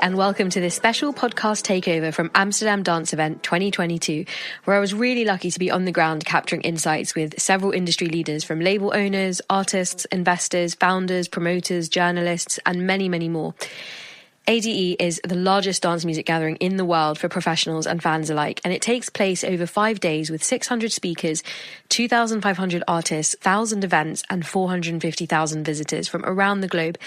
and welcome to this special podcast takeover from Amsterdam Dance Event 2022, where I was really lucky to be on the ground capturing insights with several industry leaders from label owners, artists, investors, founders, promoters, journalists, and many, many more. ADE is the largest dance music gathering in the world for professionals and fans alike, and it takes place over 5 days with 600 speakers, 2,500 artists, 1,000 events, and 450,000 visitors from around the globe.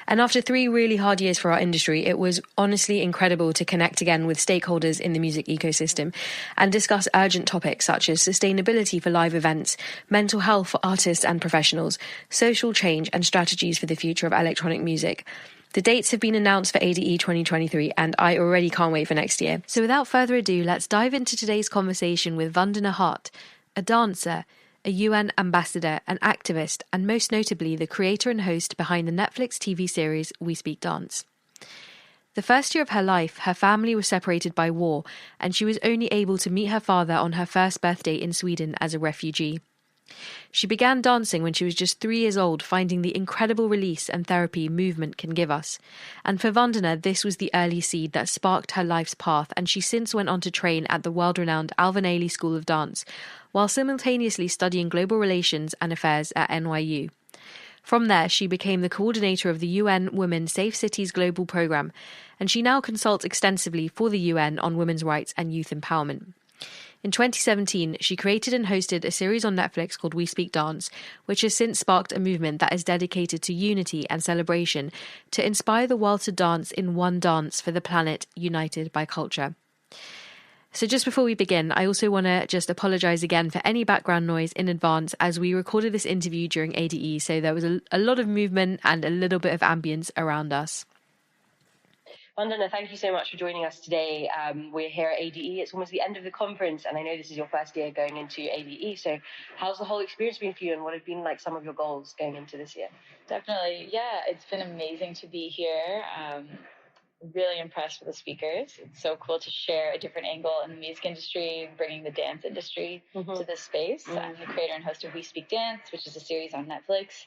And after 3 really hard years for our industry, it was honestly incredible to connect again with stakeholders in the music ecosystem and discuss urgent topics such as sustainability for live events, mental health for artists and professionals, social change, and strategies for the future of electronic music. The dates have been announced for ADE 2023, and I already can't wait for next year. So without further ado, let's dive into today's conversation with Vandana Hart, a dancer, a UN ambassador, an activist, and most notably the creator and host behind the Netflix TV series We Speak Dance. The first year of her life, her family was separated by war, and she was only able to meet her father on her first birthday in Sweden as a refugee. She began dancing when she was just 3 years old, finding the incredible release and therapy movement can give us. And for Vandana, this was the early seed that sparked her life's path, and she since went on to train at the world-renowned Alvin Ailey School of Dance, while simultaneously studying global relations and affairs at NYU. From there, she became the coordinator of the UN Women Safe Cities Global Programme, and she now consults extensively for the UN on women's rights and youth empowerment. In 2017, she created and hosted a series on Netflix called We Speak Dance, which has since sparked a movement that is dedicated to unity and celebration to inspire the world to dance in one dance for the planet, united by culture. So just before we begin, I also want to just apologise again for any background noise in advance, as we recorded this interview during ADE, so there was a lot of movement and a little bit of ambience around us. Vandana, thank you so much for joining us today. We're here at ADE. It's almost the end of the conference, and I know this is your first year going into ADE. So how's the whole experience been for you, and what have been like some of your goals going into this year? Definitely. Yeah, it's been amazing to be here. Really impressed with the speakers. It's so cool to share a different angle in the music industry, bringing the dance industry to this space. I'm the creator and host of We Speak Dance, which is a series on Netflix.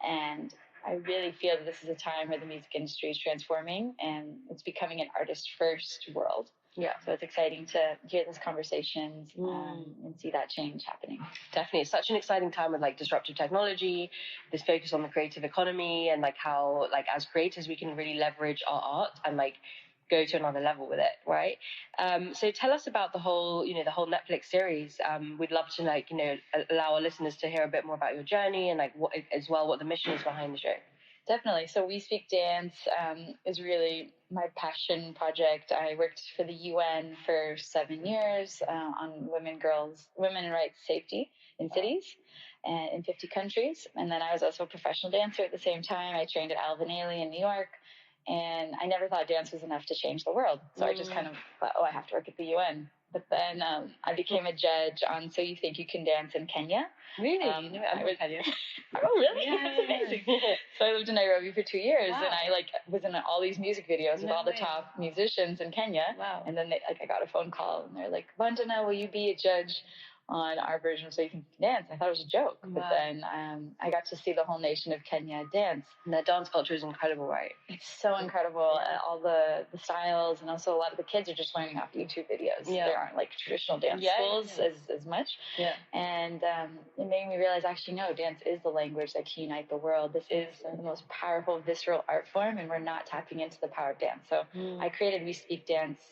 And I really feel that this is a time where the music industry is transforming and it's becoming an artist-first world. Yeah. So it's exciting to hear these conversations and see that change happening. Definitely. It's such an exciting time with like disruptive technology, this focus on the creative economy, and like how like as creators we can really leverage our art and like go to another level with it, right? So tell us about the whole Netflix series. We'd love to allow our listeners to hear a bit more about your journey and like what the mission is behind the show. Definitely. So We Speak Dance is really my passion project. I worked for the UN for 7 years on women and rights safety in cities and in 50 countries. And then I was also a professional dancer at the same time. I trained at Alvin Ailey in New York. And I never thought dance was enough to change the world. So I just kind of thought, I have to work at the UN. But then I became a judge on So You Think You Can Dance in Kenya. Really? I was Kenya. Oh, really? Yeah, That's amazing. So I lived in Nairobi for 2 years, wow. And I was in all these music videos with all the top musicians in Kenya. Wow. And then I got a phone call, and they're like, Vandana, will you be a judge on our version of So You Can Dance? I thought it was a joke. Wow. But then I got to see the whole nation of Kenya dance. And that dance culture is incredible, right? It's so incredible. All the styles, and also a lot of the kids are just learning off YouTube videos. Yeah. There aren't like traditional dance schools as much. Yeah. And it made me realize, actually, no, dance is the language that can unite the world. This is the most powerful, visceral art form, and we're not tapping into the power of dance. So I created We Speak Dance,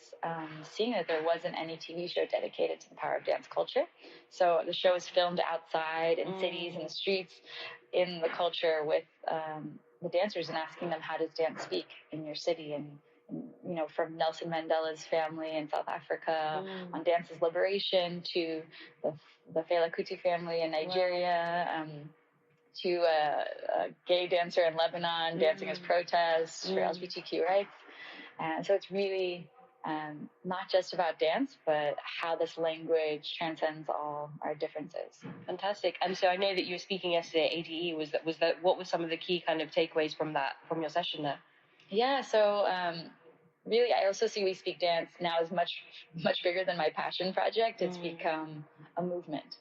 seeing that there wasn't any TV show dedicated to the power of dance culture. So the show is filmed outside in cities, in the streets, in the culture with the dancers, and asking them, how does dance speak in your city? And from Nelson Mandela's family in South Africa on dance's liberation to the Fela Kuti family in Nigeria, to a gay dancer in Lebanon dancing as protest for LGBTQ rights. And so it's really not just about dance, but how this language transcends all our differences. Fantastic. And so I know that you were speaking yesterday at ADE. Was that what were some of the key kind of takeaways from your session there? Yeah. So really, I also see We Speak Dance now as much bigger than my passion project. It's become a movement.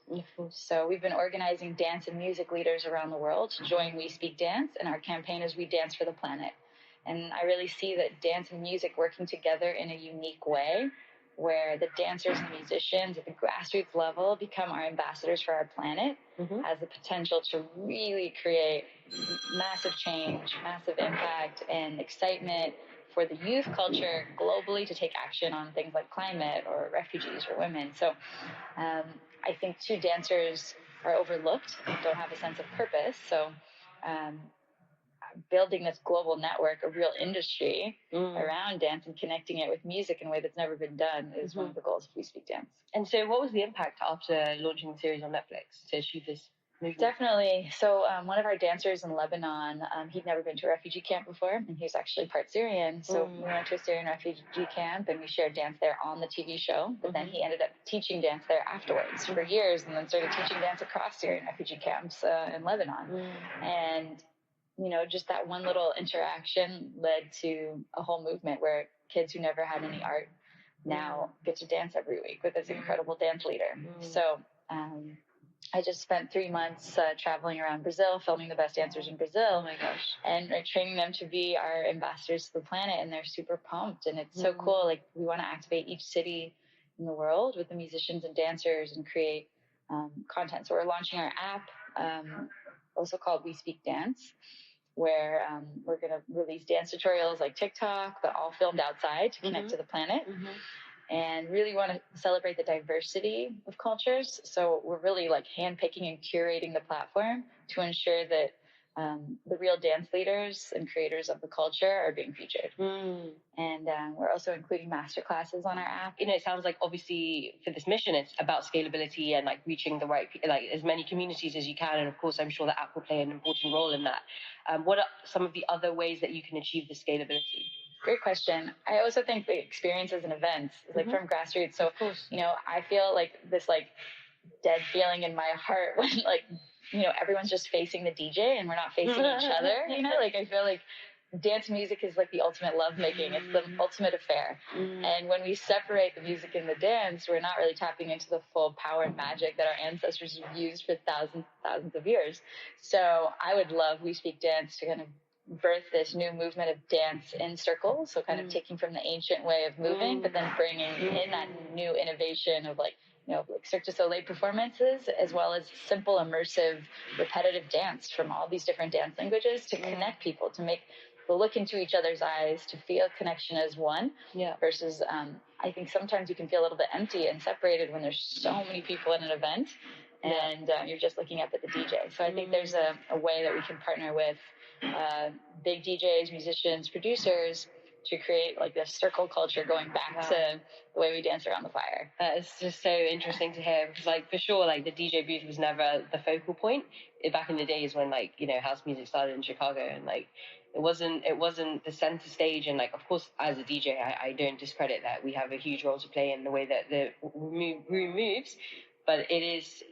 So we've been organizing dance and music leaders around the world to join We Speak Dance, and our campaign is We Dance for the Planet. And I really see that dance and music working together in a unique way, where the dancers and musicians at the grassroots level become our ambassadors for our planet, has the potential to really create massive change, massive impact, and excitement for the youth culture globally to take action on things like climate or refugees or women. So I think too, dancers are overlooked, don't have a sense of purpose. So building this global network, a real industry around dance and connecting it with music in a way that's never been done is one of the goals of We Speak Dance. And so what was the impact after launching the series on Netflix to achieve this movement? Definitely. So one of our dancers in Lebanon, he'd never been to a refugee camp before, and he was actually part Syrian. So we went to a Syrian refugee camp, and we shared dance there on the TV show. But then he ended up teaching dance there afterwards for years, and then started teaching dance across Syrian refugee camps in Lebanon. And just that one little interaction led to a whole movement where kids who never had any art now get to dance every week with this incredible dance leader. So I just spent 3 months traveling around Brazil, filming the best dancers in Brazil. Oh my gosh. And training them to be our ambassadors to the planet. And they're super pumped. And it's so cool. Like, we want to activate each city in the world with the musicians and dancers and create content. So we're launching our app, also called We Speak Dance, where we're going to release dance tutorials like TikTok, but all filmed outside to connect to the planet. And really want to celebrate the diversity of cultures. So we're really like handpicking and curating the platform to ensure that the real dance leaders and creators of the culture are being featured. And we're also including master classes on our app. It sounds like obviously for this mission, it's about scalability and like reaching the right, like as many communities as you can. And of course, I'm sure the app will play an important role in that. What are some of the other ways that you can achieve the scalability? Great question. I also think the experiences and events, like from grassroots. So, I feel like this like dead feeling in my heart when like, everyone's just facing the DJ and we're not facing each other. Like I feel like dance music is like the ultimate lovemaking. It's the ultimate affair. And when we separate the music and the dance, we're not really tapping into the full power and magic that our ancestors have used for thousands of years. So I would love We Speak Dance to kind of birth this new movement of dance in circles. So kind of taking from the ancient way of moving, but then bringing in that new innovation of like Cirque du Soleil performances, as well as simple, immersive, repetitive dance from all these different dance languages to connect people, to make people look into each other's eyes, to feel connection as one. Versus, I think sometimes you can feel a little bit empty and separated when there's so many people in an event and you're just looking up at the DJ. So I think there's a way that we can partner with big DJs, musicians, producers to create like this circle culture going back to the way we dance around the fire. It's just so interesting to hear because like for sure like the DJ booth was never the focal point back in the days when like house music started in Chicago, and like it wasn't the center stage. And like of course as a DJ I don't discredit that we have a huge role to play in the way that the room moves, but it is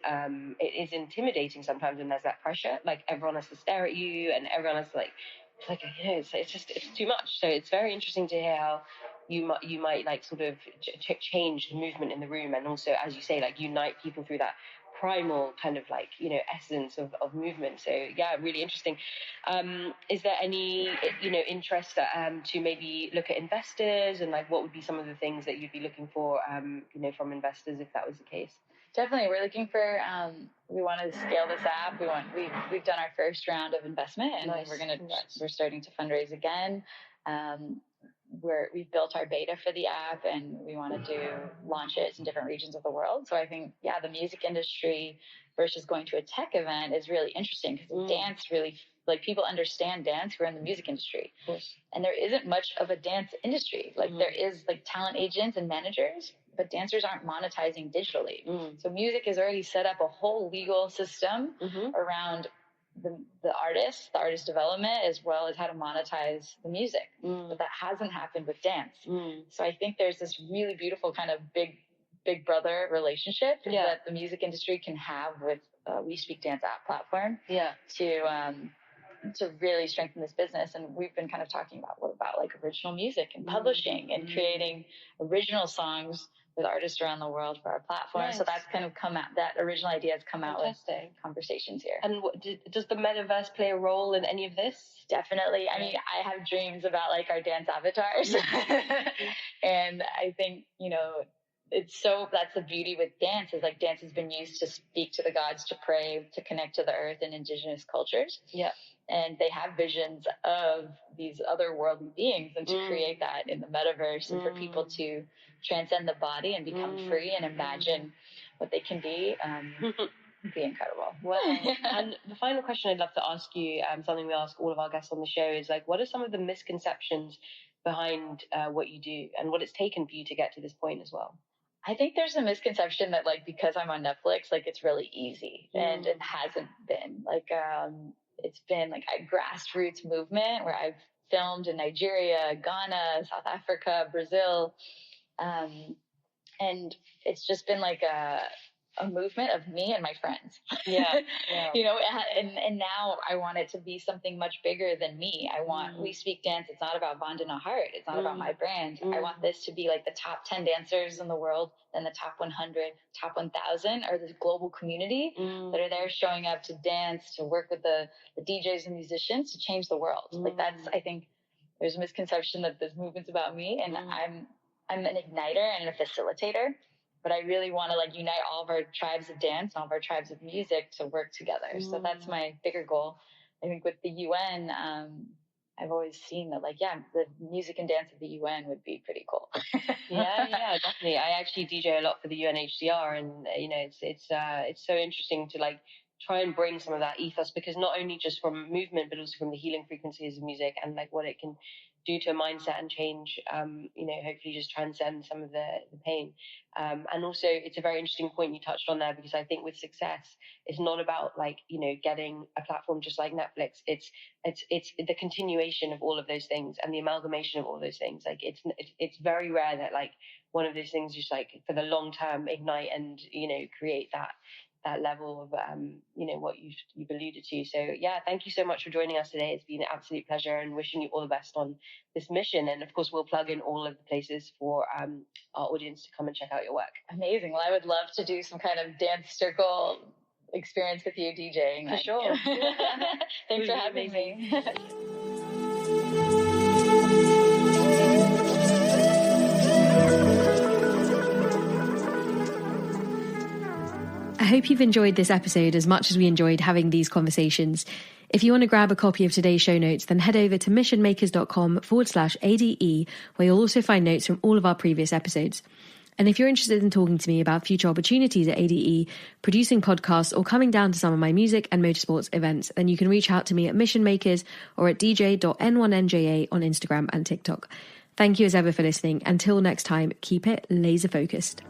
intimidating sometimes when there's that pressure, like everyone has to stare at you and everyone has to like it's too much. So it's very interesting to hear how you might like sort of change the movement in the room, and also as you say like unite people through that primal kind of like essence of movement. So yeah, really interesting. Is there any interest to maybe look at investors, and like what would be some of the things that you'd be looking for from investors if that was the case? Definitely. We're looking for, we want to scale this app. We've done our first round of investment, and we're starting to fundraise again. We've built our beta for the app, and we want to launch it in different regions of the world. So I think, the music industry versus going to a tech event is really interesting because dance really, like people understand dance who are in the music industry. And there isn't much of a dance industry. Like there is like talent agents and managers, but dancers aren't monetizing digitally. So music has already set up a whole legal system around the artist development, as well as how to monetize the music. But that hasn't happened with dance. So I think there's this really beautiful kind of big brother relationship that the music industry can have with We Speak Dance app platform to to really strengthen this business. And we've been kind of talking about what about like original music and publishing and creating original songs with artists around the world for our platform. Nice. So that's kind of come out, that original idea has come out with conversations here. And does the metaverse play a role in any of this? Definitely. I mean, I have dreams about like our dance avatars. And I think, you know, that's the beauty with dance, is like dance has been used to speak to the gods, to pray, to connect to the earth and indigenous cultures. Yeah. And they have visions of these otherworldly beings, and to create that in the metaverse and for people to transcend the body and become free and imagine what they can be. Be incredible. Wow. And the final question I'd love to ask you, something we ask all of our guests on the show, is like, what are some of the misconceptions behind what you do and what it's taken for you to get to this point as well? I think there's a misconception that like, because I'm on Netflix, like it's really easy, and it hasn't been. Like, it's been like a grassroots movement where I've filmed in Nigeria, Ghana, South Africa, Brazil. And it's just been like a movement of me and my friends. Yeah. You know, and now I want it to be something much bigger than me. I want We Speak Dance. It's not about Vandana Hart. It's not about my brand. I want this to be like the top 10 dancers in the world, then the top 100, top 1,000 are this global community that are there showing up to dance, to work with the DJs and musicians to change the world. Like that's, I think there's a misconception that this movement's about me, and I'm an igniter and a facilitator. But I really want to like unite all of our tribes of dance, all of our tribes of music to work together. So that's my bigger goal. I think with the UN, I've always seen that like, the music and dance of the UN would be pretty cool. yeah, definitely. I actually DJ a lot for the UNHCR, and you know, it's so interesting to like try and bring some of that ethos, because not only just from movement, but also from the healing frequencies of music and like what it can do to a mindset and change, you know, hopefully just transcend some of the pain. And also it's a very interesting point you touched on there, because I think with success, it's not about like, you know, getting a platform just like Netflix. It's the continuation of all of those things and the amalgamation of all those things. Like it's very rare that like one of those things just like for the long term ignite and, you know, create that level of, you know, what you've alluded to. So yeah, thank you so much for joining us today. It's been an absolute pleasure, and wishing you all the best on this mission. And of course, we'll plug in all of the places for our audience to come and check out your work. Amazing. Well, I would love to do some kind of dance circle experience with you DJing. For sure. Thanks for having me. I hope you've enjoyed this episode as much as we enjoyed having these conversations. If you want to grab a copy of today's show notes, then head over to missionmakers.com/ADE, where you'll also find notes from all of our previous episodes. And if you're interested in talking to me about future opportunities at ADE, producing podcasts, or coming down to some of my music and motorsports events, then you can reach out to me at Mission Makers or at dj.n1nja on Instagram and TikTok. Thank you as ever for listening. Until next time, keep it laser focused.